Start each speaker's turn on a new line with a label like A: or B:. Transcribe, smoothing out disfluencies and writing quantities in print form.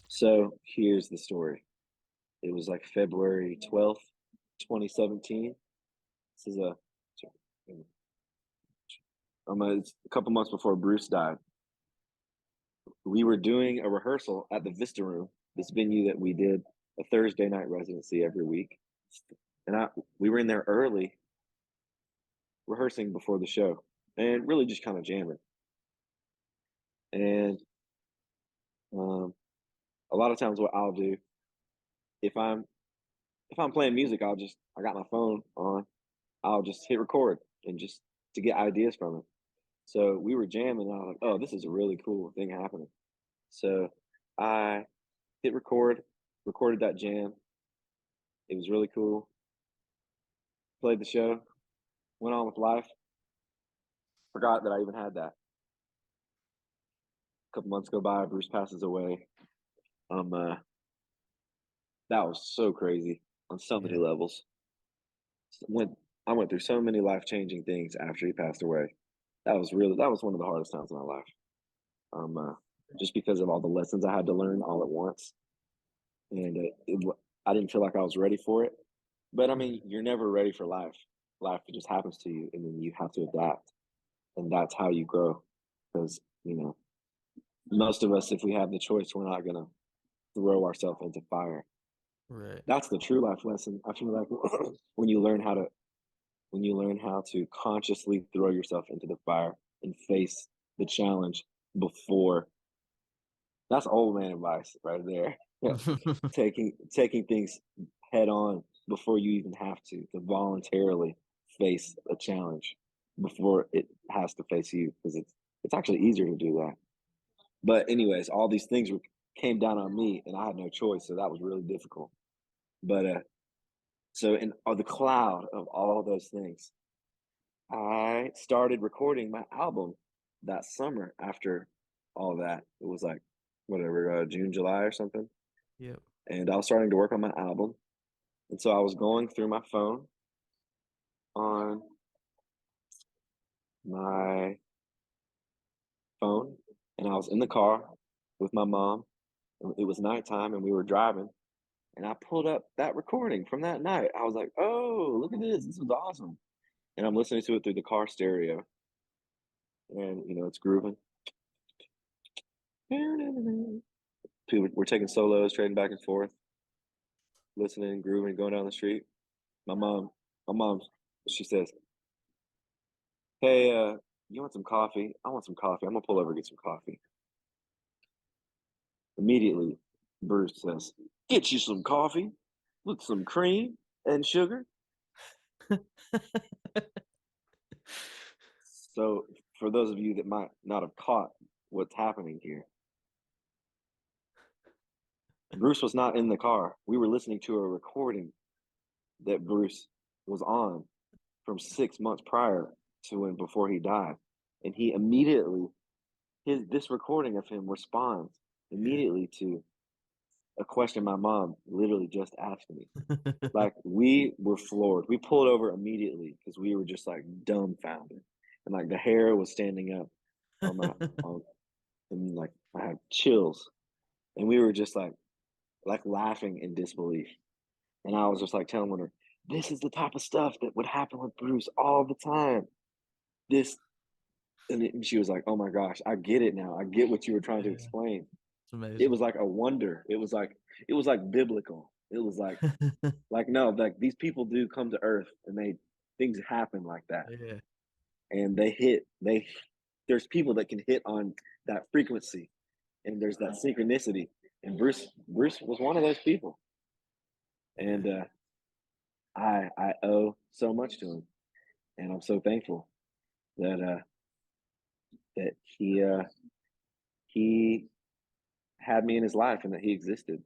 A: So here's the story. It was like February 12th, 2017. This is it's a couple months before Bruce died. We were doing a rehearsal at the Vista Room, this venue that we did a Thursday night residency every week. And we were in there early rehearsing before the show and really just kind of jamming. And um, a lot of times what I'll do if I'm playing music, I got my phone on, I'll just hit record and just to get ideas from it. So we were jamming, and I was like, "Oh, this is a really cool thing happening." So I hit record, recorded that jam. It was really cool. Played the show, went on with life. Forgot that I even had that. A couple months go by, Bruce passes away. Um, uh, that was so crazy on so many
B: Yeah.
A: levels. Went I went through so many life changing things after he passed away. That was one of the hardest times in my life. Um, uh, just because of all the lessons I had to learn all at once, and I didn't feel like I was ready for it. But I mean,
B: Mhm.
A: you're never ready for life. Life just happens to you, and then you have to adapt, and that's how you grow. Because most of us, if we have the choice, we're not gonna throw ourselves into fire.
B: Right.
A: That's the true life lesson. I feel like when you learn how to consciously throw yourself into the fire and face the challenge before. That's old man advice right there. Taking things head on before you even have to voluntarily face a challenge before it has to face you, because it's actually easier to do that. But anyways, all these things came down on me, and I had no choice, so that was really difficult. But so in the cloud of all of those things, I started recording my album that summer after all that. It was like whatever, June, July or something.
B: Yep.
A: And I was starting to work on my album. And so I was going through my phone on my phone, and I was in the car with my mom. And it was nighttime and we were driving. And I pulled up that recording from that night. I was like, oh, look at this. This was awesome. And I'm listening to it through the car stereo. And, it's grooving. People we're taking solos, trading back and forth, listening, grooving, going down the street. My mom, my mom, she says, "Hey, you want some coffee? I want some coffee. I'm gonna pull over and get some coffee." Immediately, Bruce says, "Get you some coffee with some cream and sugar." So, for those of you that might not have caught what's happening here, Bruce was not in the car. We were listening to a recording that Bruce was on from 6 months prior to when before he died, and he immediately his this recording of him responds
B: Yeah.
A: immediately to a question my mom literally just asked me. Like, we were floored. We pulled over immediately because we were just like dumbfounded, and like the hair was standing up on my on, and like I had chills, and we were just like laughing in disbelief. And I was just like telling her, "This is the type of stuff that would happen with Bruce all the time." This And she was like, "Oh my gosh, I get it now. I get what you were trying to
B: Yeah.
A: explain."
B: It's
A: It
B: amazing.
A: was like a wonder. It was like biblical. It was like no, like these people do come to earth, and things happen like that.
B: Yeah.
A: And there's people that can hit on that frequency, and there's that synchronicity. And Bruce was one of those people.
B: Yeah.
A: And I owe so much to him, and I'm so thankful that that he had me in his life and that he existed.